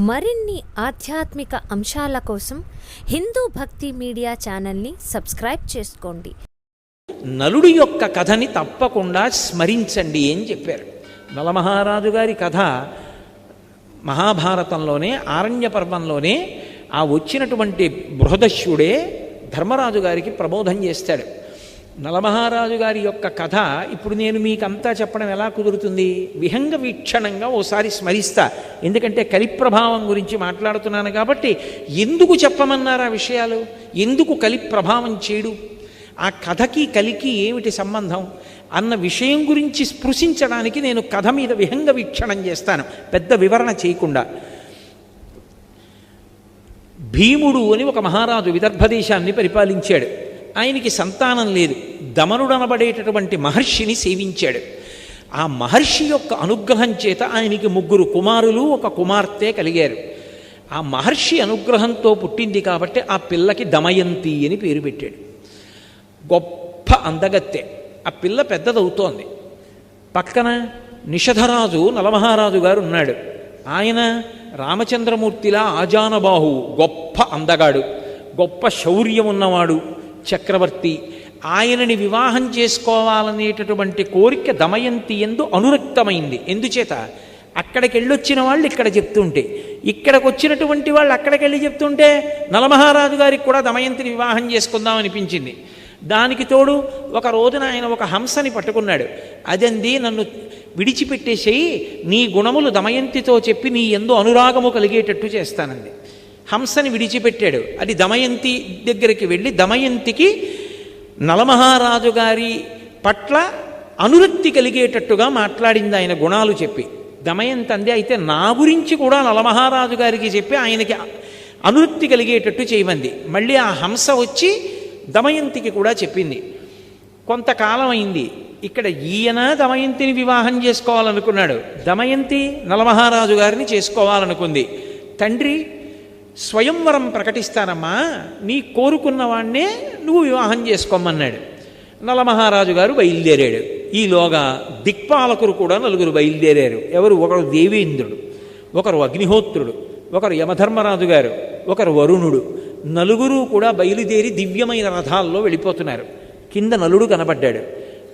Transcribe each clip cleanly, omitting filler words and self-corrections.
మరిన్ని ఆధ్యాత్మిక అంశాల కోసం హిందూ భక్తి మీడియా ఛానల్ని సబ్స్క్రైబ్ చేసుకోండి. నలుడి యొక్క కథని తప్పకుండా స్మరించండి అని చెప్పారు. నలమహారాజు గారి కథ మహాభారతంలోనే ఆరణ్య పర్వంలోనే ఆ వచ్చినటువంటి బృహదశ్యుడే ధర్మరాజు గారికి ప్రబోధం చేస్తాడు. నలమహారాజు గారి యొక్క కథ ఇప్పుడు నేను మీకంతా చెప్పడం ఎలా కుదురుతుంది? విహంగ వీక్షణంగా ఓసారి స్మరిస్తా. ఎందుకంటే కలిప్రభావం గురించి మాట్లాడుతున్నాను కాబట్టి. ఎందుకు చెప్పమన్నారు ఆ విషయాలు? ఎందుకు కలిప్రభావం చేయడు? ఆ కథకి కలికి ఏమిటి సంబంధం అన్న విషయం గురించి స్పృశించడానికి నేను కథ మీద విహంగ వీక్షణం చేస్తాను, పెద్ద వివరణ చేయకుండా. భీముడు అని ఒక మహారాజు విదర్భ దేశాన్ని పరిపాలించాడు. ఆయనకి సంతానం లేదు. దమనుడనబడేటటువంటి మహర్షిని సేవించాడు. ఆ మహర్షి యొక్క అనుగ్రహం చేత ఆయనకి 3 కుమారులు 1 కుమార్తె కలిగారు. ఆ మహర్షి అనుగ్రహంతో పుట్టింది కాబట్టి ఆ పిల్లకి దమయంతి అని పేరు పెట్టాడు. గొప్ప అందగత్తె. ఆ పిల్ల పెద్దదవుతోంది. పక్కన నిషధరాజు నలమహారాజు గారు ఉన్నాడు. ఆయన రామచంద్రమూర్తిలా ఆజానబాహు, గొప్ప అందగాడు, గొప్ప శౌర్యం ఉన్నవాడు, చక్రవర్తి. ఆయనని వివాహం చేసుకోవాలనేటటువంటి కోరిక దమయంతి యందు అనురక్తమైంది. ఎందుచేత? అక్కడికి వెళ్ళొచ్చిన వాళ్ళు ఇక్కడ చెప్తుంటే, ఇక్కడికి వచ్చినటువంటి వాళ్ళు అక్కడికి వెళ్ళి చెప్తుంటే నలమహారాజు గారికి కూడా దమయంతిని వివాహం చేసుకుందాం అనిపించింది. దానికి తోడు ఒక రోజున ఆయన ఒక హంసని పట్టుకున్నాడు. అదంది, నన్ను విడిచిపెట్టేసేయి, నీ గుణములు దమయంతితో చెప్పి నీ యందు అనురాగము కలిగేటట్టు చేస్తానంది. హంసని విడిచిపెట్టాడు. అది దమయంతి దగ్గరికి వెళ్ళి దమయంతికి నలమహారాజు గారి పట్ల అనురక్తి కలిగేటట్టుగా మాట్లాడింది ఆయన గుణాలు చెప్పి. దమయంతి అంది, అయితే నా గురించి కూడా నలమహారాజు గారికి చెప్పి ఆయనకి అనురక్తి కలిగేటట్టు చేయమంది. మళ్ళీ ఆ హంస వచ్చి దమయంతికి కూడా చెప్పింది. కొంతకాలం అయింది. ఇక్కడ ఈయన దమయంతిని వివాహం చేసుకోవాలనుకున్నాడు, దమయంతి నలమహారాజు గారిని చేసుకోవాలనుకుంది. తండ్రి స్వయంవరం ప్రకటిస్తానమ్మా, నీ కోరుకున్న వాణ్ణే నువ్వు వివాహం చేసుకోమన్నాడు. నలమహారాజు గారు బయలుదేరాడు. ఈలోగా దిక్పాలకులు కూడా 4 బయలుదేరారు. ఎవరు? ఒకరు దేవేంద్రుడు, ఒకరు అగ్నిహోత్రుడు, ఒకరు యమధర్మరాజు గారు, ఒకరు వరుణుడు. 4 కూడా బయలుదేరి దివ్యమైన రథాల్లో వెళ్ళిపోతున్నారు. కింద నలుడు కనబడ్డాడు.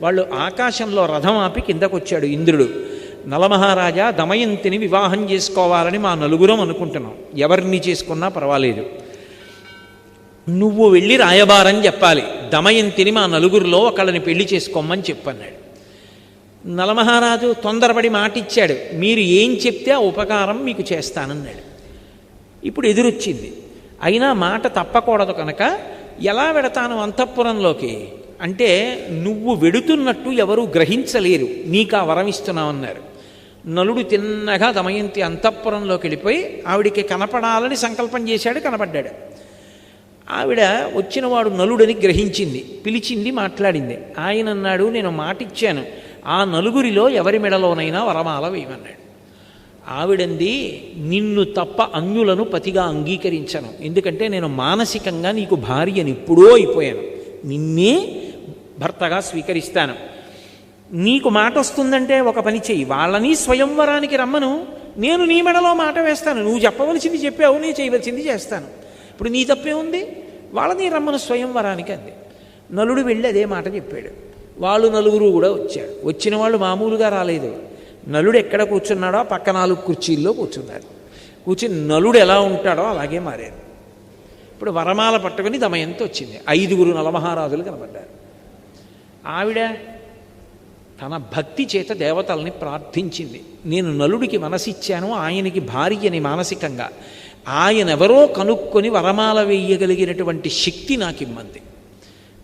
వాళ్ళు ఆకాశంలో రథం ఆపి కిందకొచ్చాడు ఇంద్రుడు. నలమహారాజా, దమయంతిని వివాహం చేసుకోవాలని మా 4 అనుకుంటున్నాం, ఎవరిని చేసుకున్నా పర్వాలేదు, నువ్వు వెళ్ళి రాయబారం చెప్పాలి, దమయంతిని మా 4లో ఒకళ్ళని పెళ్లి చేసుకోమని చెప్పన్నాడు. నలమహారాజు తొందరపడి మాటిచ్చాడు, మీరు ఏం చెప్తే ఆ ఉపకారం మీకు చేస్తానన్నాడు. ఇప్పుడు ఎదురొచ్చింది. అయినా మాట తప్పకూడదు కనుక, ఎలా వెడతాను అంతఃపురంలోకి అంటే, నువ్వు వెడుతున్నట్టు ఎవరూ గ్రహించలేరు, నీకు ఆ వరం ఇస్తున్నామన్నారు. నలుడు తిన్నగా దమయంతి అంతఃపురంలోకి వెళ్ళిపోయి ఆవిడికి కనపడాలని సంకల్పం చేశాడు. కనపడ్డాడు. ఆవిడ వచ్చినవాడు నలుడని గ్రహించింది, పిలిచింది, మాట్లాడింది. ఆయన అన్నాడు, నేను మాటిచ్చాను, ఆ 4లో ఎవరి మెడలోనైనా వరమాల వేయమన్నాడు. ఆవిడంది, నిన్ను తప్ప అన్యులను పతిగా అంగీకరించను, ఎందుకంటే నేను మానసికంగా నీకు భార్యని ఎప్పుడో అయిపోయాను, నిన్నే భర్తగా స్వీకరిస్తాను. నీకు మాట వస్తుందంటే ఒక పని చెయ్యి, వాళ్ళని స్వయంవరానికి రమ్మను, నేను నీ మెడలో మాట వేస్తాను, నువ్వు చెప్పవలసింది చెప్పావు, నేను చేయవలసింది చేస్తాను, ఇప్పుడు నీ తప్పే ఉంది, వాళ్ళని రమ్మను స్వయంవరానికి అంది. నలుడు వెళ్ళి అదే మాట చెప్పాడు. వాళ్ళు 4 కూడా వచ్చారు. వచ్చిన వాళ్ళు మామూలుగా రాలేదు. నలుడు ఎక్కడ కూర్చున్నాడో పక్క 4 కుర్చీల్లో కూర్చున్నాడు. కూర్చుని నలుడు ఎలా ఉంటాడో అలాగే మారారు. ఇప్పుడు వరమాల పట్టుకుని దమయంతి వచ్చింది. 5 నలమహారాజులు కనబడ్డారు. ఆవిడ తన భక్తి చేత దేవతల్ని ప్రార్థించింది. నేను నలుడికి మనసిచ్చాను, ఆయనకి భార్యని మానసికంగా, ఆయనెవరో కనుక్కొని వరమాల వేయగలిగినటువంటి శక్తి నాకు ఇమ్మంది.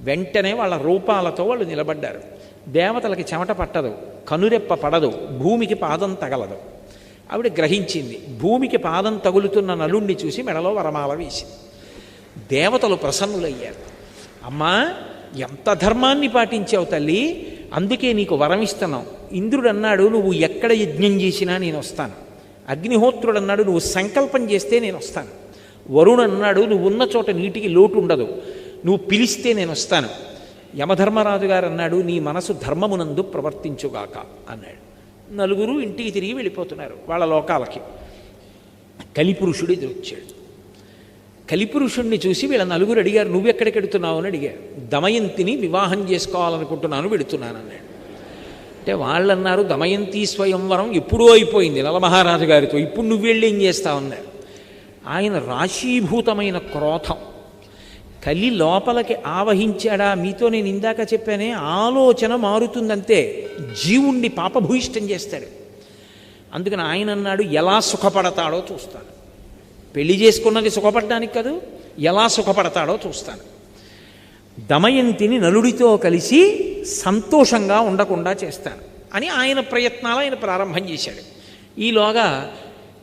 వెంటనే వాళ్ళ రూపాలతో వాళ్ళు నిలబడ్డారు. దేవతలకి చెమట పట్టదు, కనురెప్ప పడదు, భూమికి పాదం తగలదు. ఆవిడ గ్రహించింది. భూమికి పాదం తగులుతున్న నలుణ్ణి చూసి మెడలో వరమాల వేసింది. దేవతలు ప్రసన్నులయ్యారు. అమ్మా, ఎంత ధర్మాన్ని పాటించావు తల్లి, అందుకే నీకు వరం ఇస్తున్నాం. ఇంద్రుడు అన్నాడు, నువ్వు ఎక్కడ యజ్ఞం చేసినా నేను వస్తాను. అగ్నిహోత్రుడు అన్నాడు, నువ్వు సంకల్పం చేస్తే నేను వస్తాను. వరుణుడు అన్నాడు, నువ్వు ఉన్న చోట నీటికి లోటు ఉండదు, నువ్వు పిలిస్తే నేను వస్తాను. యమధర్మరాజు గారు అన్నాడు, నీ మనసు ధర్మమునందు ప్రవర్తించుగాక అన్నాడు. 4 ఇంటికి తిరిగి వెళ్ళిపోతున్నారు వాళ్ళ లోకాలకి. కలిపురుషుడు ఎదురొచ్చాడు. కలిపురుషుణ్ణి చూసి వీళ్ళ నలుగురు అడిగారు, నువ్వెక్కడికి వెడుతున్నావు అని అడిగారు. దమయంతిని వివాహం చేసుకోవాలనుకుంటున్నాను, వెడుతున్నాను అన్నాడు. అంటే వాళ్ళన్నారు, దమయంతి స్వయంవరం ఎప్పుడూ అయిపోయింది నలమహారాజు గారితో, ఇప్పుడు నువ్వు వెళ్ళి ఏం చేస్తావన్నారు. ఆయన రాశీభూతమైన క్రోధం కలి లోపలికి ఆవహించాడా. మీతో నేను ఇందాక చెప్పానే, ఆలోచన మారుతుందంతే, జీవుణ్ణి పాపభూయిష్టం చేస్తాడు. అందుకని ఆయన అన్నాడు, ఎలా సుఖపడతాడో చూస్తాను. పెళ్లి చేసుకున్నది సుఖపడడానికి కాదు, ఎలా సుఖపడతాడో చూస్తాను. దమయంతిని నలుడితో కలిసి సంతోషంగా ఉండకుండా చేస్తాను అని ఆయన ప్రయత్నాలు ఆయన ప్రారంభం చేశాడు. ఈలోగా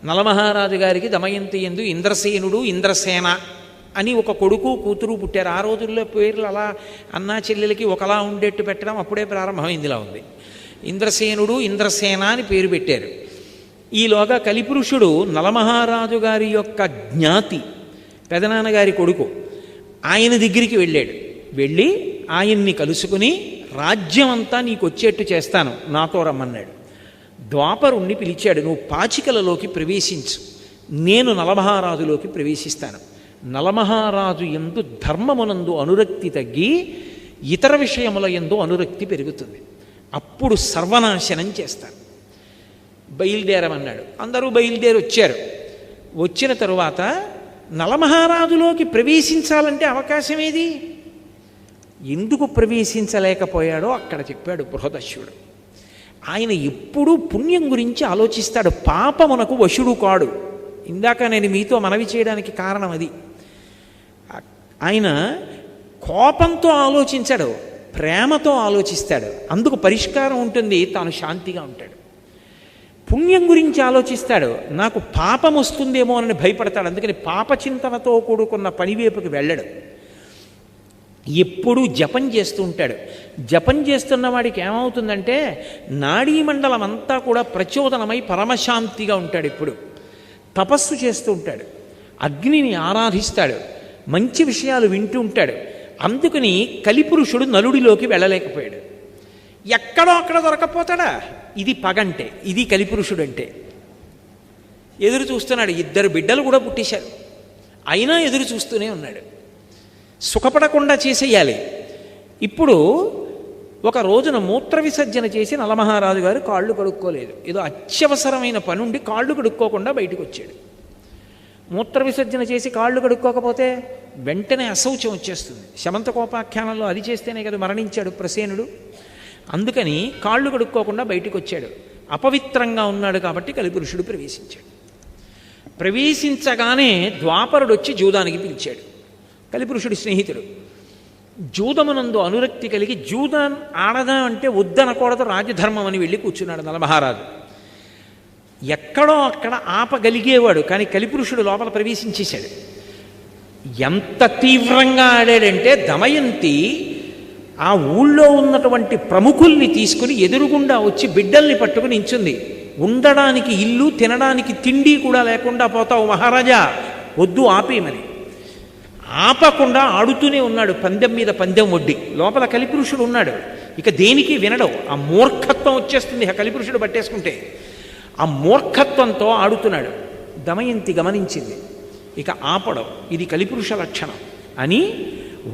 నలమహారాజు గారికి దమయంతి యందు ఇంద్రసేనుడు, ఇంద్రసేన అని ఒక కొడుకు కూతురు పుట్టారు. ఆ రోజుల్లో పేర్లు అలా అన్నా చెల్లెలకి ఒకలా ఉండేట్టు పెట్టడం అప్పుడే ప్రారంభమైందిలా ఉంది. ఇంద్రసేనుడు, ఇంద్రసేన అని పేరు పెట్టారు. ఈలోగా కలిపురుషుడు నలమహారాజు గారి యొక్క జ్ఞాతి, పెదనాన్నగారి కొడుకు, ఆయన దగ్గరికి వెళ్ళాడు. వెళ్ళి ఆయన్ని కలుసుకుని, రాజ్యం అంతా నీకు వచ్చేట్టు చేస్తాను, నాతో రమ్మన్నాడు. ద్వాపరుణ్ణి పిలిచాడు, నువ్వు పాచికలలోకి ప్రవేశించు, నేను నలమహారాజులోకి ప్రవేశిస్తాను. నలమహారాజు యందు ధర్మమునందు అనురక్తి తగ్గి ఇతర విషయముల యందు అనురక్తి పెరుగుతుంది. అప్పుడు సర్వనాశనం చేస్తాను, బయలుదేరమన్నాడు. అందరూ బయలుదేరి వచ్చారు. వచ్చిన తరువాత నలమహారాజులోకి ప్రవేశించాలంటే అవకాశం ఏది? ఎందుకు ప్రవేశించలేకపోయాడో అక్కడ చెప్పాడు బృహదశ్యుడు. ఆయన ఎప్పుడూ పుణ్యం గురించి ఆలోచిస్తాడు, పాపమునకు వశుడు కాడు. ఇందాక నేను మీతో మనవి చేయడానికి కారణం అది. ఆయన కోపంతో ఆలోచించడు, ప్రేమతో ఆలోచిస్తాడు. అందుకు పరిష్కారం ఉంటుంది, తాను శాంతిగా ఉంటాడు. పుణ్యం గురించి ఆలోచిస్తాడు, నాకు పాపం వస్తుందేమో అని భయపడతాడు. అందుకని పాపచింతనతో కూడుకున్న పనివైపుకి వెళ్ళడు. ఎప్పుడూ జపం చేస్తూ ఉంటాడు. జపం చేస్తున్న వాడికి ఏమవుతుందంటే నాడీమండలం అంతా కూడా ప్రచోదనమై పరమశాంతిగా ఉంటాడు. ఎప్పుడు తపస్సు చేస్తూ ఉంటాడు, అగ్నిని ఆరాధిస్తాడు, మంచి విషయాలు వింటూ ఉంటాడు. అందుకని కలిపురుషుడు నలుడిలోకి వెళ్ళలేకపోయాడు. ఎక్కడో అక్కడ దొరకపోతాడా? ఇది పగంటే, ఇది కలిపురుషుడు అంటే. ఎదురు చూస్తున్నాడు. 2 బిడ్డలు కూడా పుట్టేశారు, అయినా ఎదురు చూస్తూనే ఉన్నాడు. సుఖపడకుండా చేసేయాలి. ఇప్పుడు ఒక రోజున మూత్ర విసర్జన చేసి నలమహారాజు గారు కాళ్ళు కడుక్కోలేదు. ఏదో అత్యవసరమైన పని ఉండి కాళ్ళు కడుక్కోకుండా బయటకు వచ్చాడు. మూత్ర విసర్జన చేసి కాళ్ళు కడుక్కోకపోతే వెంటనే అశౌచం వచ్చేస్తుంది. శమంతకోపాఖ్యానంలో అది చేస్తేనే కదా మరణించాడు ప్రసేనుడు. అందుకని కాళ్ళు కడుక్కోకుండా బయటకు వచ్చాడు. అపవిత్రంగా ఉన్నాడు కాబట్టి కలిపురుషుడు ప్రవేశించాడు. ప్రవేశించగానే ద్వాపరుడు వచ్చి జూదానికి పిలిచాడు. కలిపురుషుడి స్నేహితుడు. జూదమునందు అనురక్తి కలిగి జూదం ఆడదా అంటే వద్దనకూడదు, రాజధర్మం అని వెళ్ళి కూర్చున్నాడు నలమహారాజు. ఎక్కడో అక్కడ ఆపగలిగేవాడు, కానీ కలిపురుషుడు లోపల ప్రవేశించేశాడు. ఎంత తీవ్రంగా ఆడాడంటే దమయంతి ఆ ఊళ్ళో ఉన్నటువంటి ప్రముఖుల్ని తీసుకుని ఎదురుగుండా వచ్చి బిడ్డల్ని పట్టుకుని నించుంది. ఉండడానికి ఇల్లు, తినడానికి తిండి కూడా లేకుండా పోతావు మహారాజా, వద్దు ఆపేయమని. ఆపకుండా ఆడుతూనే ఉన్నాడు, పందెం మీద పందెం వడ్డీ. లోపల కలిపురుషుడు ఉన్నాడు, ఇక దేనికి వినడం. ఆ మూర్ఖత్వం వచ్చేస్తుంది ఆ కలిపురుషుడు పట్టేసుకుంటే. ఆ మూర్ఖత్వంతో ఆడుతున్నాడు. దమయంతి గమనించింది, ఇక ఆపడం ఇది కలిపురుష లక్షణం అని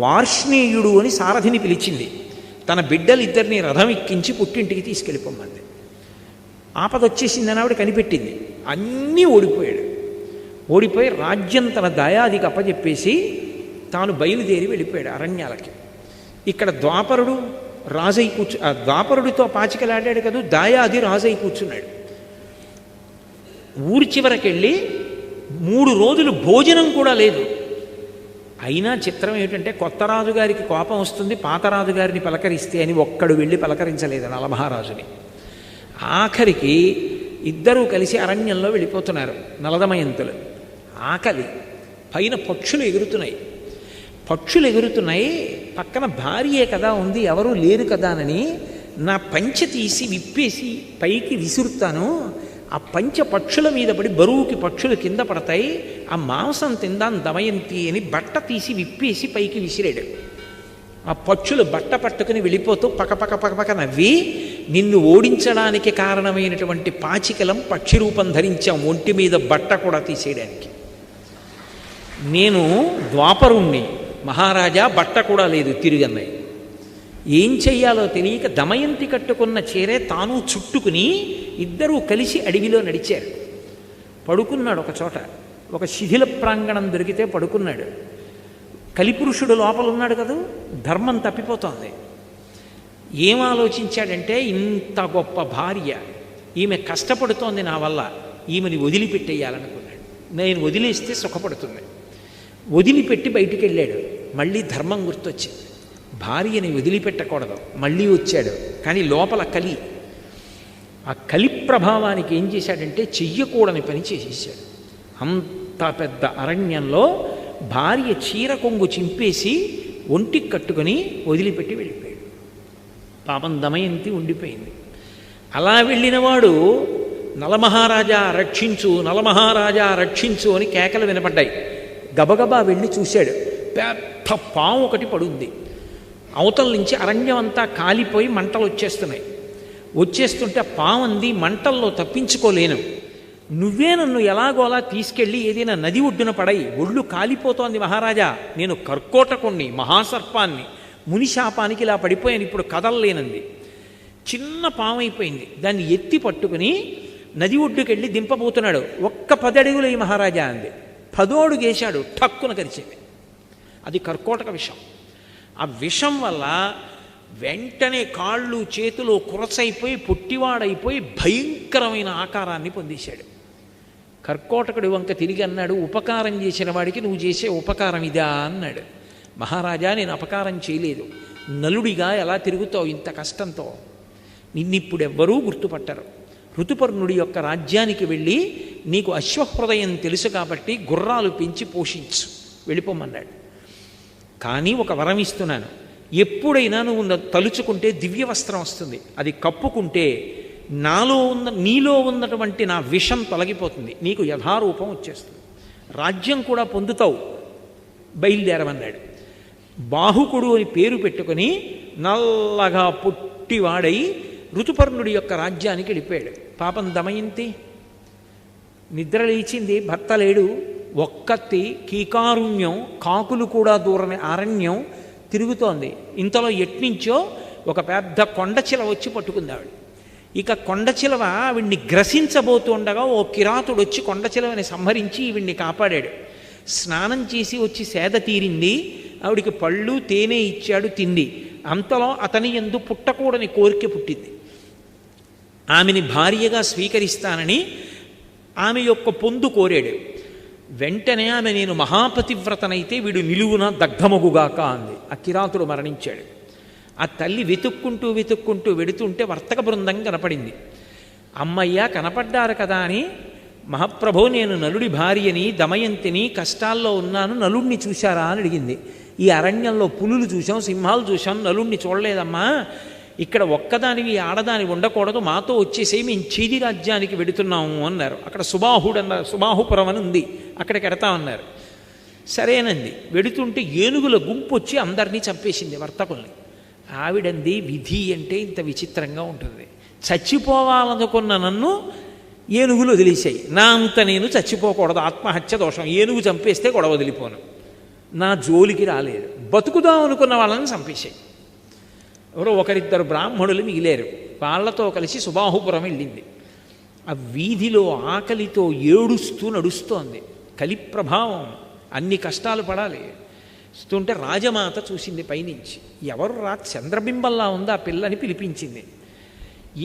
వార్ష్ణేయుడు అని సారథిని పిలిచింది. తన బిడ్డలిద్దరిని రథం ఎక్కించి పుట్టింటికి తీసుకెళ్ళిపోమంది. ఆపదొచ్చేసిందని ఆవిడ కనిపెట్టింది. అన్నీ ఓడిపోయాడు. ఓడిపోయి రాజ్యం తన దయాదికి అప్పచెప్పేసి తాను బయలుదేరి వెళ్ళిపోయాడు అరణ్యాలకి. ఇక్కడ ద్వాపరుడు రాజై ద్వాపరుడితో పాచికలాడాడు కదా, దాయాది రాజై కూర్చున్నాడు. ఊరి చివరకెళ్ళి 3 రోజులు భోజనం కూడా లేదు. అయినా చిత్రం ఏమిటంటే కొత్త రాజుగారికి కోపం వస్తుంది, పాత రాజుగారిని పలకరిస్తే అని ఒక్కడు వెళ్ళి పలకరించలేదు నలమహారాజుని. ఆఖరికి ఇద్దరూ కలిసి అరణ్యంలో వెళ్ళిపోతున్నారు నలదమయంతులు. ఆకలి, పైన పక్షులు ఎగురుతున్నాయి. పక్షులు ఎగురుతున్నాయి, పక్కన భార్యే కదా ఉంది, ఎవరూ లేరు కదానని నా పంచె తీసి విప్పేసి పైకి విసురుతాను. ఆ పంచ పక్షుల మీద పడి బరువుకి పక్షులు కింద పడతాయి, ఆ మాంసం తిందాం దమయంతి అని బట్ట తీసి విప్పేసి పైకి విసిరాడు. ఆ పక్షులు బట్ట పట్టుకుని వెళ్ళిపోతూ పక్కపక్క నవ్వి నిన్ను ఓడించడానికి కారణమైనటువంటి పాచికలం పక్షి రూపం ధరించాం, ఒంటి మీద బట్ట కూడా తీసేయడానికి. నేను ద్వాపరుణ్ణి, మహారాజా బట్ట కూడా లేదు తిరుగన్నయ్య. ఏం చెయ్యాలో తెలియక దమయంతి కట్టుకున్న చీరే తాను చుట్టుకుని ఇద్దరూ కలిసి అడవిలో నడిచారు. పడుకున్నాడు ఒక చోట, ఒక శిథిల ప్రాంగణం దొరికితే పడుకున్నాడు. కలిపురుషుడు లోపల ఉన్నాడు కదా, ధర్మం తప్పిపోతోంది. ఏం ఆలోచించాడంటే, ఇంత గొప్ప భార్య, ఈమె కష్టపడుతోంది నా వల్ల, ఈమెని వదిలిపెట్టేయాలనుకున్నాడు. నేను వదిలేస్తే సుఖపడుతుంది. వదిలిపెట్టి బయటికి వెళ్ళాడు. మళ్ళీ ధర్మం గుర్తొచ్చింది, భార్యని వదిలిపెట్టకూడదు. మళ్ళీ వచ్చాడు, కానీ లోపల కలి. ఆ కలి ప్రభావానికి ఏం చేశాడంటే చెయ్యకూడని పని చేసేసాడు. అంత పెద్ద అరణ్యంలో భార్య చీర కొంగు చింపేసి ఒంటికి కట్టుకొని వదిలిపెట్టి వెళ్ళిపోయాడు. పాపం దమయంతి ఉండిపోయింది. అలా వెళ్ళినవాడు నలమహారాజా రక్షించు, నలమహారాజా రక్షించు అని కేకలు వినపడ్డాయి. గబగబా వెళ్ళి చూశాడు, పెద్ద పాము ఒకటి పడుంది. అవతల నుంచి అరణ్యం అంతా కాలిపోయి మంటలు వచ్చేస్తున్నాయి. వచ్చేస్తుంటే పాము అంది, మంటల్లో తప్పించుకోలేను, నువ్వే నన్ను ఎలాగోలా తీసుకెళ్ళి ఏదైనా నది ఒడ్డున పడయి, ఒళ్ళు కాలిపోతోంది మహారాజా, నేను కర్కోటకుణ్ణి, మహాసర్పాన్ని, మునిశాపానికి ఇలా పడిపోయాను, ఇప్పుడు కదలలేనంది. చిన్న పాము అయిపోయింది. దాన్ని ఎత్తి పట్టుకుని నది ఒడ్డుకెళ్ళి దింపబోతున్నాడు. ఒక్క 10 అడుగులు ఈ మహారాజా అంది. 10వ అడుగు వేశాడు, ఠక్కున కరిచింది. అది కర్కోటక విషం. ఆ విషం వల్ల వెంటనే కాళ్ళు చేతులు కురసైపోయి పొట్టివాడైపోయి భయంకరమైన ఆకారాన్ని పొందేశాడు. కర్కోటకుడి వంక తిరిగి అన్నాడు, ఉపకారం చేసిన వాడికి నువ్వు చేసే ఉపకారం ఇదా అన్నాడు. మహారాజా, నేను అపకారం చేయలేదు, నలుడిగా ఎలా తిరుగుతావు ఇంత కష్టంతో, నిన్నిప్పుడెవ్వరూ గుర్తుపట్టరు. ఋతుపర్ణుడి యొక్క రాజ్యానికి వెళ్ళి నీకు అశ్వహృదయం తెలుసు కాబట్టి గుర్రాలు పెంచి పోషించు, వెళ్ళిపోమన్నాడు. కానీ ఒక వరం ఇస్తున్నాను, ఎప్పుడైనా నువ్వు తలుచుకుంటే దివ్య వస్త్రం వస్తుంది, అది కప్పుకుంటే నీలో ఉన్నటువంటి నా విషం తొలగిపోతుంది, నీకు యథారూపం వచ్చేస్తుంది, రాజ్యం కూడా పొందుతావు, బయలుదేరమన్నాడు. బాహుకుడు అని పేరు పెట్టుకొని నల్లగా పుట్టివాడై ఋతుపర్ణుడి యొక్క రాజ్యానికి వెళ్ళిపోయాడు. పాపం దమయంతి నిద్ర లేచింది, భర్త లేడు, ఒక్కత్తి కీకారుణ్యం, కాకులు కూడా దూరని అరణ్యం తిరుగుతోంది. ఇంతలో ఎట్నుంచో ఒక పెద్ద కొండచిల వచ్చి పట్టుకుంది ఆవిడ. ఇక కొండచిలవ ఆవిడ్ని గ్రసించబోతుండగా ఓ కిరాతుడు వచ్చి కొండచిలవని సంహరించి ఈవిడ్ని కాపాడాడు. స్నానం చేసి వచ్చి సేద తీరింది, ఆవిడికి పళ్ళు తేనె ఇచ్చాడు, తింది. అంతలో అతని యందు పుట్టకూడని కోరిక పుట్టింది. ఆమెని భార్యగా స్వీకరిస్తానని ఆమె యొక్క పొందు కోరాడు. వెంటనే ఆమె, నేను మహాపతివ్రతనైతే వీడు నిలువున దగ్ధమగుగాక అంది. ఆ కిరాతుడు మరణించాడు. ఆ తల్లి వెతుక్కుంటూ వెడుతుంటే వర్తక బృందం కనపడింది. అమ్మయ్య కనపడ్డారు కదా అని, మహాప్రభో నేను నలుడి భార్యని, దమయంతిని, కష్టాల్లో ఉన్నాను, నలుడిని చూశారా అని అడిగింది. ఈ అరణ్యంలో పులులు చూసాం, సింహాలు చూసాం, నలుడిని చూడలేదమ్మా, ఇక్కడ ఒక్కదానివి ఆడదాని ఉండకూడదు, మాతో వచ్చేసి మేము చీది రాజ్యానికి వెడుతున్నాము అన్నారు. అక్కడ సుబాహుపురం అని ఉంది, అక్కడికి ఎడతామన్నారు. సరేనంది. వెడుతుంటే ఏనుగుల గుంపు వచ్చి అందరినీ చంపేసింది, వర్తకుల్ని. ఆవిడంది, విధి అంటే ఇంత విచిత్రంగా ఉంటుంది, చచ్చిపోవాలనుకున్న నన్ను ఏనుగులు వదిలేసాయి, నా అంత నేను చచ్చిపోకూడదు, ఆత్మహత్య దోషం, ఏనుగు చంపేస్తే గొడవ వదిలిపోను, నా జోలికి రాలేదు, బతుకుదాం అనుకున్న వాళ్ళని చంపేశాయి. ఎవరో ఒకరిద్దరు బ్రాహ్మణులు మిగిలేరు, వాళ్ళతో కలిసి సుబాహుపురం వెళ్ళింది. ఆ వీధిలో ఆకలితో ఏడుస్తూ నడుస్తోంది. కలి ప్రభావం, అన్ని కష్టాలు పడాలి. వస్తుంటే రాజమాత చూసింది పైనుంచి, ఎవరు చంద్రబింబల్లా ఉందా పిల్లని పిలిపించింది.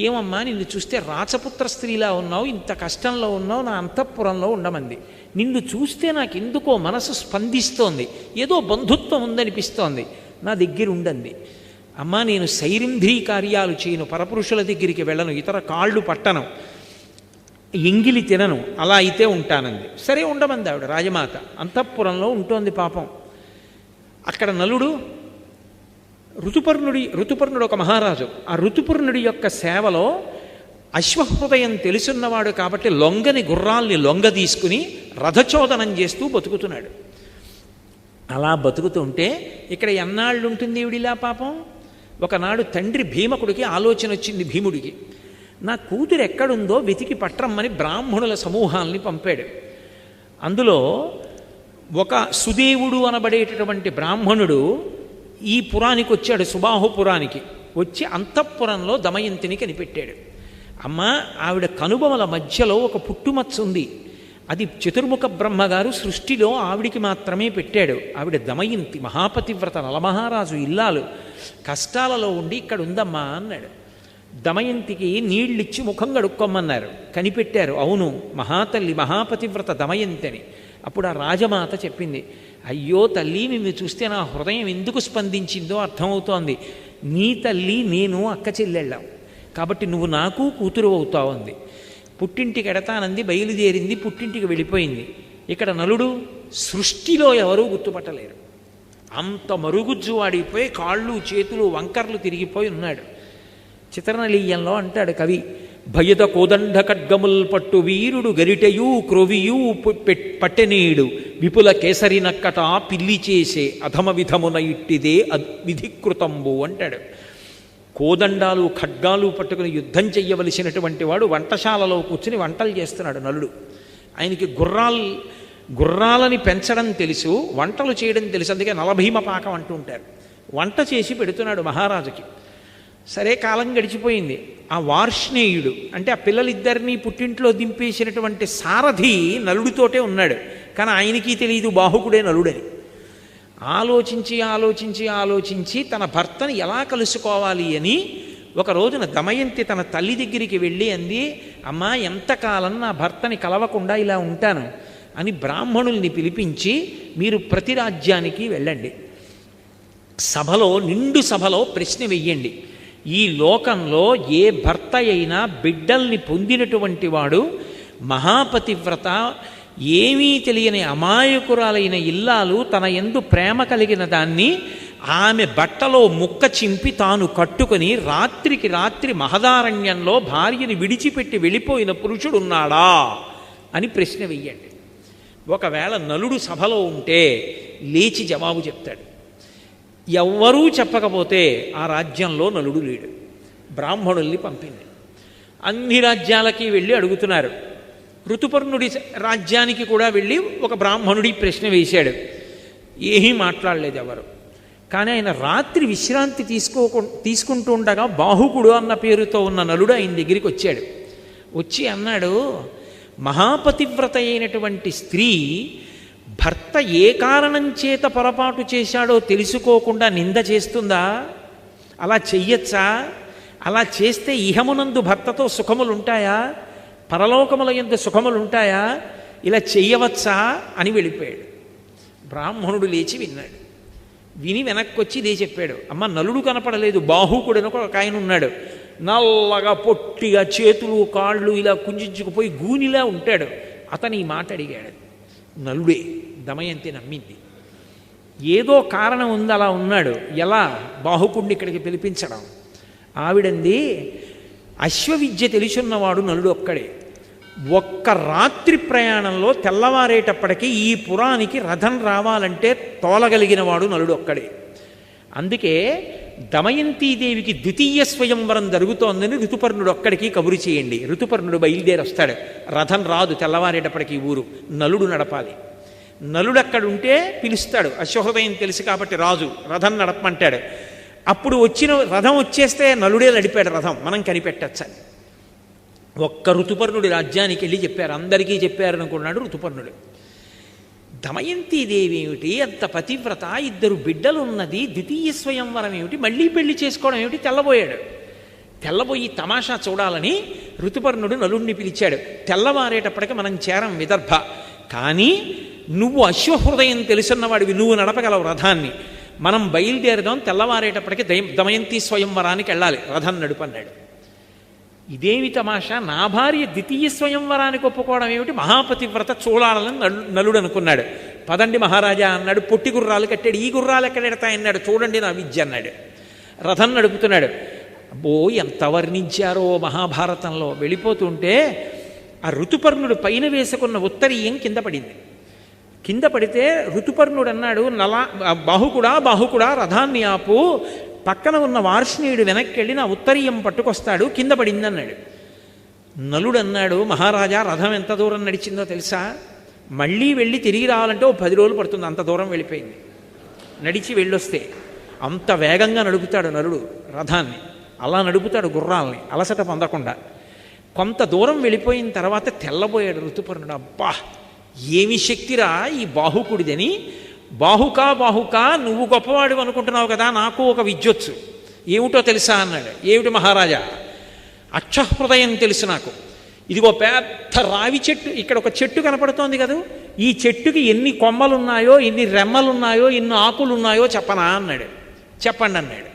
ఏమమ్మా, నిన్ను చూస్తే రాచపుత్ర స్త్రీలా ఉన్నావు, ఇంత కష్టంలో ఉన్నావు, నా అంతఃపురంలో ఉండమంది. నిన్ను చూస్తే నాకెందుకో మనసు స్పందిస్తోంది, ఏదో బంధుత్వం ఉందనిపిస్తోంది, నా దగ్గర ఉండండి. అమ్మా, నేను సైరింధ్రీ కార్యాలు చేయను, పరపురుషుల దగ్గరికి వెళ్ళను, ఇతర కాళ్ళు పట్టను, ఎంగిలి తినను, అలా అయితే ఉంటానంది. సరే ఉండమంది ఆవిడ. రాజమాత అంతఃపురంలో ఉంటోంది పాపం. అక్కడ నలుడు ఋతుపర్ణుడు ఒక మహారాజు. ఆ ఋతుపర్ణుడి యొక్క సేవలో అశ్వహృదయం తెలుసున్నవాడు కాబట్టి లొంగని గుర్రాల్ని లొంగ తీసుకుని రథచోదనం చేస్తూ బతుకుతున్నాడు. అలా బతుకుతుంటే ఇక్కడ ఎన్నాళ్ళు ఉంటుంది ఈవిడిలా పాపం? ఒకనాడు తండ్రి భీమకుడికి ఆలోచన వచ్చింది. భీముడికి నా కూతురు ఎక్కడుందో వెతికి పట్రమ్మని బ్రాహ్మణుల సమూహాల్ని పంపాడు. అందులో ఒక సుదేవుడు అనబడేటటువంటి బ్రాహ్మణుడు ఈ పురానికి వచ్చాడు, సుబాహుపురానికి వచ్చి అంతఃపురంలో దమయంతిని కనిపెట్టాడు. అమ్మ, ఆవిడ కనుబొమల మధ్యలో ఒక పుట్టుమచ్చ ఉంది, అది చతుర్ముఖ బ్రహ్మగారు సృష్టిలో ఆవిడికి మాత్రమే పెట్టాడు. ఆవిడ దమయంతి, మహాపతివ్రత, నలమహారాజు ఇల్లాలు, కష్టాలలో ఉండి ఇక్కడ ఉందమ్మా అన్నాడు. దమయంతికి నీళ్ళిచ్చి ముఖం కడుక్కోమన్నారు. కనిపెట్టారు, అవును మహాతల్లి మహాపతివ్రత దమయంతి అని. అప్పుడు ఆ రాజమాత చెప్పింది, అయ్యో తల్లి, నిన్ను చూస్తే నా హృదయం ఎందుకు స్పందించిందో అర్థమవుతోంది. నీ తల్లి నేను అక్క చెల్లెళ్ళాం కాబట్టి నువ్వు నాకు కూతురు అవుతావు అంది. పుట్టింటికి ఎడతానంది, బయలుదేరింది, పుట్టింటికి వెళ్ళిపోయింది. ఇక్కడ నలుడు సృష్టిలో ఎవరూ గుర్తుపట్టలేరు. అంత మరుగుజ్జువాడిపోయి కాళ్ళు చేతులు వంకర్లు తిరిగిపోయి ఉన్నాడు. చిత్రనలీయంలో అంటాడు కవి, భయద కోదండ ఖడ్గముల్ పట్టు వీరుడు గరిటయూ క్రొవియూ పట్టెనీడు విపుల కేసరి నక్కట పిల్లి చేసే అధమ విధమున ఇట్టిదే విధికృతంబు అంటాడు. కోదండాలు ఖడ్గాలు పట్టుకుని యుద్ధం చెయ్యవలసినటువంటి వాడు వంటశాలలో కూర్చుని వంటలు చేస్తున్నాడు నలుడు. ఆయనకి గుర్రాలని పెంచడం తెలుసు, వంటలు చేయడం తెలుసు. అందుకే నలభీమ పాకం అంటూ ఉంటారు. వంట చేసి పెడుతున్నాడు మహారాజుకి. సరే, కాలం గడిచిపోయింది. ఆ వార్ష్ణేయుడు అంటే ఆ పిల్లలిద్దరినీ పుట్టింట్లో దింపేసినటువంటి సారథి నలుడితోటే ఉన్నాడు. కానీ ఆయనకి తెలియదు బాహుకుడే నలుడని. ఆలోచించి ఆలోచించి ఆలోచించి తన భర్తని ఎలా కలుసుకోవాలి అని ఒక రోజున దమయంతి తన తల్లి దగ్గరికి వెళ్ళి అంది, అమ్మా, ఎంతకాలం నా భర్తని కలవకుండా ఇలా ఉంటాను అని బ్రాహ్మణుల్ని పిలిపించి, మీరు ప్రతి రాజ్యానికి వెళ్ళండి, సభలో నిండు సభలో ప్రశ్న వెయ్యండి, ఈ లోకంలో ఏ భర్త అయినా బిడ్డల్ని పొందినటువంటి వాడు మహాపతివ్రత, ఏమీ తెలియని అమాయకురాలైన ఇల్లాలు తన యందు ప్రేమ కలిగిన దాన్ని ఆమె బట్టలో ముక్క చింపి తాను కట్టుకొని రాత్రికి రాత్రి మహదారణ్యంలో భార్యని విడిచిపెట్టి వెళ్ళిపోయిన పురుషుడున్నాడా అని ప్రశ్న వెయ్యండి. ఒకవేళ నలుడు సభలో ఉంటే లేచి జవాబు చెప్తాడు. ఎవ్వరూ చెప్పకపోతే ఆ రాజ్యంలో నలుడు లేడు. బ్రాహ్మణుల్ని పంపింది. అన్ని రాజ్యాలకి వెళ్ళి అడుగుతున్నారు. ఋతుపర్ణుడి రాజ్యానికి కూడా వెళ్ళి ఒక బ్రాహ్మణుడి ప్రశ్న వేశాడు. ఏమీ మాట్లాడలేదు ఎవరు. కానీ ఆయన రాత్రి విశ్రాంతి తీసుకుంటూ ఉండగా బాహుకుడు అన్న పేరుతో ఉన్న నలుడు ఆయన దగ్గరికి వచ్చాడు. వచ్చి అన్నాడు, మహాపతివ్రత అయినటువంటి స్త్రీ భర్త ఏ కారణం చేత పొరపాటు చేశాడో తెలుసుకోకుండా నింద చేస్తుందా? అలా చెయ్యొచ్చా? అలా చేస్తే ఇహమునందు భర్తతో సుఖములుంటాయా? పరలోకముల యందు సుఖములుంటాయా? ఇలా చెయ్యవచ్చా అని వెళ్ళిపోయాడు. బ్రాహ్మణుడు లేచి విన్నాడు. విని వెనక్కి వచ్చి ఇదే చెప్పాడు. అమ్మ, నలుడు కనపడలేదు, బాహుకుడని ఒక ఆయన ఉన్నాడు, నల్లగా పొట్టిగా చేతులు కాళ్ళు ఇలా కుంజించుకుపోయి గూనిలా ఉంటాడు, అతను ఈ మాట అడిగాడు. నలుడే. దమయంతి నమ్మింది. ఏదో కారణం ఉంది అలా ఉన్నాడు. ఎలా? బాహుకుడిని ఇక్కడికి పిలిపించడం. ఆవిడంది, అశ్వవిద్య తెలిసున్నవాడు నలుడు ఒక్కడే. ఒక్క రాత్రి ప్రయాణంలో తెల్లవారేటప్పటికీ ఈ పురానికి రథం రావాలంటే తోలగలిగిన వాడు నలుడు ఒక్కడే. అందుకే దమయంతీదేవికి ద్వితీయ స్వయంవరం జరుగుతోందని ఋతుపర్ణుడు ఒక్కడికి కబురు చేయండి. ఋతుపర్ణుడు బయలుదేరి వస్తాడు. రథం రాదు తెల్లవారేటప్పటికీ, ఊరు నలుడు నడపాలి. నలుడు అక్కడుంటే పిలుస్తాడు. అశ్వహృదయం తెలుసు కాబట్టి రాజు రథం నడపమంటాడు. అప్పుడు వచ్చిన రథం వచ్చేస్తే నలుడే నడిపాడు రథం, మనం కనిపెట్టచ్చని. ఒక్క ఋతుపర్ణుడి రాజ్యానికి వెళ్ళి చెప్పారు. అందరికీ చెప్పారనుకున్నాడు ఋతుపర్ణుడు. దమయంతీదేవి ఏమిటి అంత పతివ్రత, ఇద్దరు బిడ్డలు ఉన్నది, ద్వితీయ స్వయంవరం ఏమిటి, మళ్ళీ పెళ్లి చేసుకోవడం ఏమిటి? తెల్లబోయాడు. తెల్లబోయి తమాషా చూడాలని ఋతుపర్ణుడు నలుడిని పిలిచాడు. తెల్లవారేటప్పటికి మనం చేరం విదర్భ, కానీ నువ్వు అశ్వహృదయం తెలుసున్నవాడివి, నువ్వు నడపగలవు రథాన్ని, మనం బయలుదేరదాం, తెల్లవారేటప్పటికి దమయంతి స్వయంవరానికి వెళ్ళాలి, రథం నడుపన్నాడు. ఇదేమి తమాషా, నా భార్య ద్వితీయ స్వయంవరానికి ఒప్పుకోవడం ఏమిటి, మహాపతివ్రత చూడాలని నలుడు అనుకున్నాడు. పదండి మహారాజా అన్నాడు. పొట్టి గుర్రాలు కట్టాడు. ఈ గుర్రాలు ఎక్కడెడతాయన్నాడు. చూడండి నా విద్య అన్నాడు. రథం నడుపుతున్నాడు. అబ్బో, ఎంత వర్ణించారో మహాభారతంలో. వెళ్ళిపోతుంటే ఆ ఋతుపర్ణుడు పైన వేసుకున్న ఉత్తరీయం కింద పడింది. కింద పడితే ఋతుపర్ణుడు అన్నాడు, బాహుకుడా బాహుకుడా రథాన్ని ఆపు, పక్కన ఉన్న వార్ష్ణేయుడు వెనక్కి వెళ్ళి నా ఉత్తరీయం పట్టుకొస్తాడు, కింద పడిందన్నాడు. నలుడు అన్నాడు, మహారాజా రథం ఎంత దూరం నడిచిందో తెలుసా? మళ్ళీ వెళ్ళి తిరిగి రావాలంటే 10 రోజులు పడుతుంది, అంత దూరం వెళ్ళిపోయింది. నడిచి వెళ్ళొస్తే అంత వేగంగా నడుపుతాడు నలుడు రథాన్ని, అలా నడుపుతాడు గుర్రాల్ని అలసట పొందకుండా. కొంత దూరం వెళ్ళిపోయిన తర్వాత తెల్లబోయాడు ఋతుపర్ణుడు. అబ్బా ఏమి శక్తిరా ఈ బాహుకుడిదని! బాహుకా నువ్వు గొప్పవాడు అనుకుంటున్నావు కదా, నాకు ఒక విద్యొచ్చు, ఏమిటో తెలుసా అన్నాడు. ఏమిటి మహారాజా? అక్షహృదయం తెలుసు నాకు. ఇదిగో పెద్ద రావి చెట్టు, ఇక్కడ ఒక చెట్టు కనపడుతోంది కదా, ఈ చెట్టుకి ఎన్ని కొమ్మలున్నాయో, ఎన్ని రెమ్మలున్నాయో, ఎన్ని ఆకులున్నాయో చెప్పనా అన్నాడు. చెప్పండి అన్నాడు.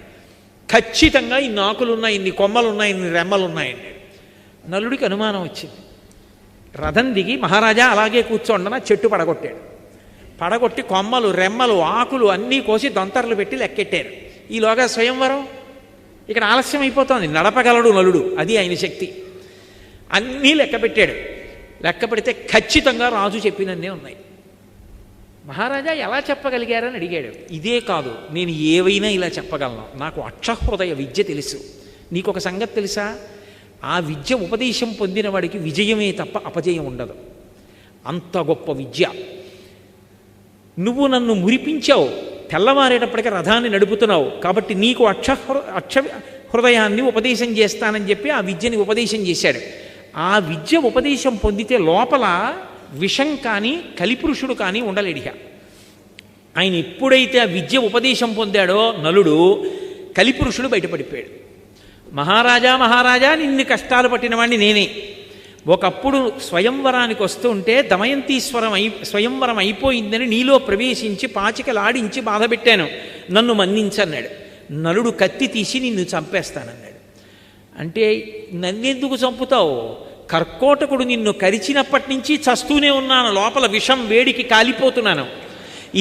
ఖచ్చితంగా ఇన్ని ఆకులున్నాయి, ఇన్ని కొమ్మలున్నాయి, ఇన్ని రెమ్మలున్నాయండి. నలుడికి అనుమానం వచ్చింది. రథం దిగి మహారాజా అలాగే కూర్చోండన చెట్టు పడగొట్టాడు. పడగొట్టి కొమ్మలు రెమ్మలు ఆకులు అన్నీ కోసి దొంతర్లు పెట్టి లెక్కెట్టారు. ఈలోగా స్వయంవరం ఇక్కడ ఆలస్యం అయిపోతోంది. నడపగలడు నలుడు, అది ఆయన శక్తి. అన్నీ లెక్క పెట్టాడు. లెక్క పెడితే ఖచ్చితంగా రాజు చెప్పినన్నే ఉన్నాయి. మహారాజా ఎలా చెప్పగలిగారని అడిగాడు. ఇదే కాదు, నేను ఏవైనా ఇలా చెప్పగలను, నాకు అక్షహృదయ విద్య తెలుసు. నీకొక సంగతి తెలుసా? ఆ విద్య ఉపదేశం పొందిన వాడికి విజయమే తప్ప అపజయం ఉండదు. అంత గొప్ప విద్య. నువ్వు నన్ను మురిపించావు, తెల్లవారేటప్పటికీ రథాన్ని నడుపుతున్నావు, కాబట్టి నీకు అక్ష హృదయాన్ని ఉపదేశం చేస్తానని చెప్పి ఆ విద్యని ఉపదేశం చేశాడు. ఆ విద్య ఉపదేశం పొందితే లోపల విషం కానీ కలిపురుషుడు కానీ ఉండలేడిగా. ఆయన ఎప్పుడైతే ఆ విద్య ఉపదేశం పొందాడో నలుడు, కలిపురుషుడు బయటపడిపోయాడు. మహారాజా నిన్ను కష్టాలు పట్టినవాడిని నేనే. ఒకప్పుడు స్వయంవరానికి వస్తుంటే స్వయంవరం అయిపోయిందని నీలో ప్రవేశించి పాచికలాడించి బాధపెట్టాను, నన్ను మన్నించన్నాడు. నలుడు కత్తి తీసి నిన్ను చంపేస్తానన్నాడు. అంటే నన్నెందుకు చంపుతావు? కర్కోటకుడు నిన్ను కరిచినప్పటి నుంచి చస్తూనే ఉన్నాను, లోపల విషం వేడికి కాలిపోతున్నాను,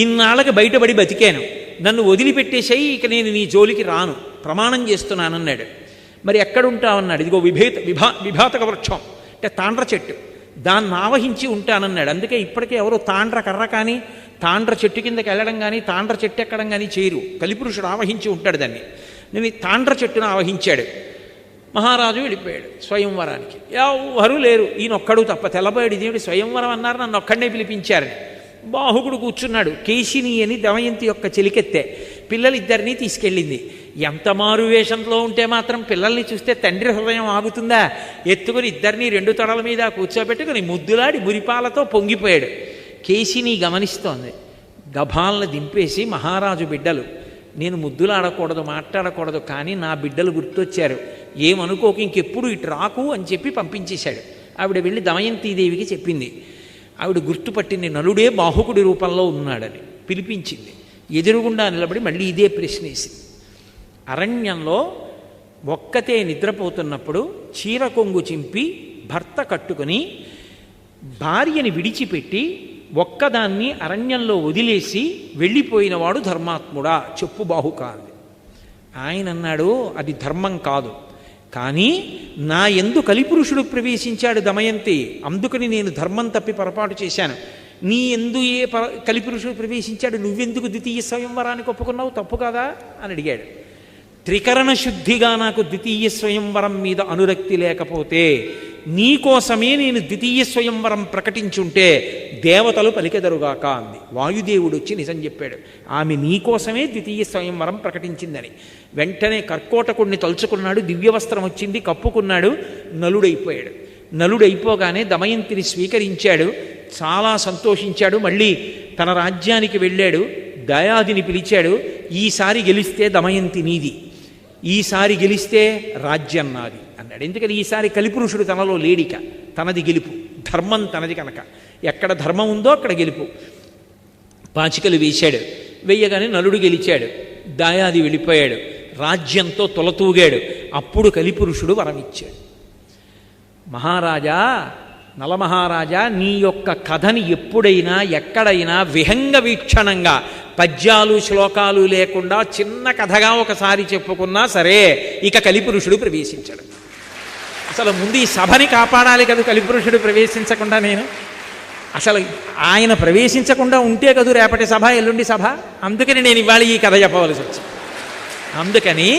ఇన్నాళ్ళకి బయటపడి బతికాను, నన్ను వదిలిపెట్టేసేయి, ఇక నేను నీ జోలికి రాను, ప్రమాణం చేస్తున్నానన్నాడు. మరి ఎక్కడుంటావన్నాడు. ఇదిగో విభాతక వృక్షం అంటే తాండ్ర చెట్టు, దాన్ని ఆవహించి ఉంటానన్నాడు. అందుకే ఇప్పటికే ఎవరు తాండ్ర కర్ర కానీ తాండ్ర చెట్టు కిందకి వెళ్ళడం కానీ తాండ్ర చెట్టు ఎక్కడం కానీ చేయరు. కలిపురుషుడు ఆవహించి ఉంటాడు దాన్ని. నేను ఈ తాండ్ర చెట్టును ఆవహించాడు. మహారాజు వెళ్ళిపోయాడు స్వయంవరానికి. ఎవరు లేరు, ఈయనొక్కడు తప్ప. తెల్లబోయాడు, ఇదేమిటి స్వయంవరం అన్నారు, నన్ను ఒక్కడనే పిలిపించారని. బాహుకుడు కూర్చున్నాడు. కేశిని అని దమయంతి యొక్క చెలికెత్తే పిల్లలిద్దరినీ తీసుకెళ్ళింది. ఎంత మారు వేషంలో ఉంటే మాత్రం పిల్లల్ని చూస్తే తండ్రి హృదయం ఆగుతుందా? ఎత్తుకుని ఇద్దరినీ 2 తొడల మీద కూర్చోబెట్టుకుని ముద్దులాడి మురిపాలతో పొంగిపోయాడు. కేశిని గమనిస్తోంది. గభాలను దింపేసి, మహారాజు బిడ్డలు, నేను ముద్దులాడకూడదు మాట్లాడకూడదు, కానీ నా బిడ్డలు గుర్తొచ్చారు, ఏమనుకోక ఇంకెప్పుడు ఇటు రాకు అని చెప్పి పంపించేశాడు. ఆవిడ వెళ్ళి దమయంతీదేవికి చెప్పింది. ఆవిడ గుర్తుపట్టింది, నలుడే బాహుకుడి రూపంలో ఉన్నాడని. పిలిపించింది. ఎదురుగుండా నిలబడి మళ్ళీ ఇదే ప్రశ్న వేసింది. అరణ్యంలో ఒక్కతే నిద్రపోతున్నప్పుడు చీర కొంగు చింపి భర్త కట్టుకుని భార్యని విడిచిపెట్టి ఒక్కదాన్ని అరణ్యంలో వదిలేసి వెళ్ళిపోయినవాడు ధర్మాత్ముడా చెప్పు బాహుక అంది. ఆయన అన్నాడు, అది ధర్మం కాదు, కానీ నా యందు కలిపురుషుడు ప్రవేశించాడు దమయంతి, అందుకని నేను ధర్మం తప్పి పొరపాటు చేశాను. నీ ఎందు కలిపురుషుడు ప్రవేశించాడు, నువ్వెందుకు ద్వితీయ స్వయంవరానికి ఒప్పుకున్నావు, తప్పు కదా అని అడిగాడు. త్రికరణ శుద్ధిగా నాకు ద్వితీయ స్వయంవరం మీద అనురక్తి లేకపోతే నీకోసమే నేను ద్వితీయ స్వయంవరం ప్రకటించుంటే దేవతలు పలికెదరుగాక అంది. వాయుదేవుడు వచ్చి నిజం చెప్పాడు, ఆమె నీకోసమే ద్వితీయ స్వయంవరం ప్రకటించిందని. వెంటనే కర్కోటకుడిని తలుచుకున్నాడు, దివ్యవస్త్రం వచ్చింది, కప్పుకున్నాడు, నలుడైపోయాడు. నలుడైపోగానే దమయంతిని స్వీకరించాడు, చాలా సంతోషించాడు. మళ్ళీ తన రాజ్యానికి వెళ్ళాడు. దయాదిని పిలిచాడు. ఈసారి గెలిస్తే దమయంతి నీది, ఈసారి గెలిస్తే రాజ్యం నాది అన్నాడు. ఎందుకని ఈసారి కలిపురుషుడు తనలో లేడిక, తనది గెలుపు, ధర్మం తనది కనుక. ఎక్కడ ధర్మం ఉందో అక్కడ గెలుపు. పాచికలు వేశాడు. వెయ్యగానే నలుడు గెలిచాడు. దాయాది వెళ్ళిపోయాడు. రాజ్యంతో తొలతూగాడు. అప్పుడు కలిపురుషుడు వరమిచ్చాడు. మహారాజా, నలమహారాజా, నీ యొక్క కథని ఎప్పుడైనా ఎక్కడైనా విహంగ వీక్షణంగా పద్యాలు శ్లోకాలు లేకుండా చిన్న కథగా ఒకసారి చెప్పుకున్నా సరే ఇక కలిపురుషుడు ప్రవేశించాడు. అసలు ముందు ఈ సభని కాపాడాలి కదా, కలిపురుషుడు ప్రవేశించకుండా నేను అసలు ఆయన ప్రవేశించకుండా ఉంటే కదూ రేపటి సభ ఎల్లుండి సభ. అందుకని నేను ఇవాళ ఈ కథ చెప్పవలసి వచ్చింది. అందుకని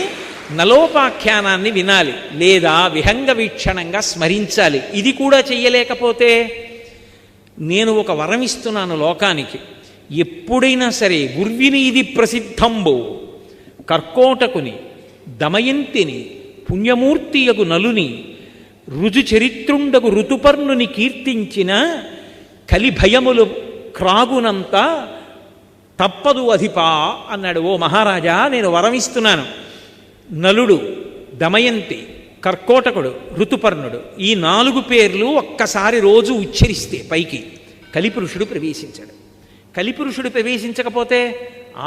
నలోపాఖ్యానాన్ని వినాలి, లేదా విహంగ వీక్షణంగా స్మరించాలి. ఇది కూడా చెయ్యలేకపోతే నేను ఒక వరం ఇస్తున్నాను లోకానికి. ఎప్పుడైనా సరే ఉర్వినీది ప్రసిద్ధంబో కర్కోటకుని, దమయంతిని, పుణ్యమూర్తియగు నలుని, రుజుచరిత్రుండగు ఋతుపర్ణుని కీర్తించిన కలిభయములు క్రాగునంత తప్పదు అధిపా అన్నాడు. ఓ మహారాజా, నేను వరమిస్తున్నాను. నలుడు, దమయంతి, కర్కోటకుడు, ఋతుపర్ణుడు, ఈ 4 పేర్లు ఒక్కసారి రోజు ఉచ్చరిస్తే పైకి కలిపురుషుడు ప్రవేశించాడు. కలిపురుషుడు ప్రవేశించకపోతే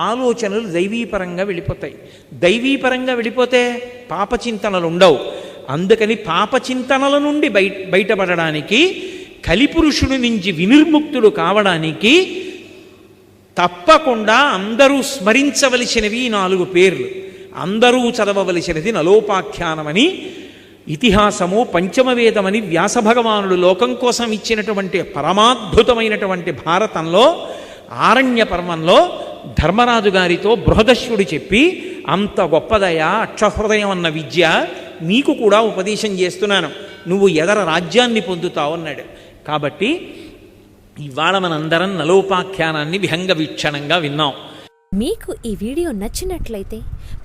ఆలోచనలు దైవీపరంగా వెళ్ళిపోతాయి. దైవీపరంగా వెళ్ళిపోతే పాపచింతనలు ఉండవు. అందుకని పాపచింతనల నుండి బయటపడడానికి, కలిపురుషుడి నుంచి వినిర్ముక్తుడు కావడానికి తప్పకుండా అందరూ స్మరించవలసినవి 4 పేర్లు, అందరూ చదవవలసినది నలోపాఖ్యానమని, ఇతిహాసము పంచమవేదమని వ్యాసభగవానుడు లోకం కోసం ఇచ్చినటువంటి పరమాద్భుతమైనటువంటి భారతంలో ఆరణ్య పర్వంలో ధర్మరాజు గారితో బృహదశ్వుడు చెప్పి, అంత గొప్పదయా అక్షహృదయం అన్న విద్య నీకు కూడా ఉపదేశం చేస్తున్నాను, నువ్వు ఎదర రాజ్యాన్ని పొందుతావు అన్నాడు. కాబట్టి ఇవాళ మనందరం నలోపాఖ్యానాన్ని విహంగ వీక్షణంగా విన్నాం. మీకు ఈ వీడియో నచ్చినట్లయితే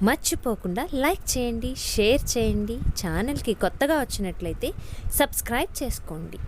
మర్చిపోకుండా లైక్ చేయండి, షేర్ చేయండి. ఛానల్కి కొత్తగా వచ్చినట్లయితే సబ్స్క్రైబ్ చేసుకోండి.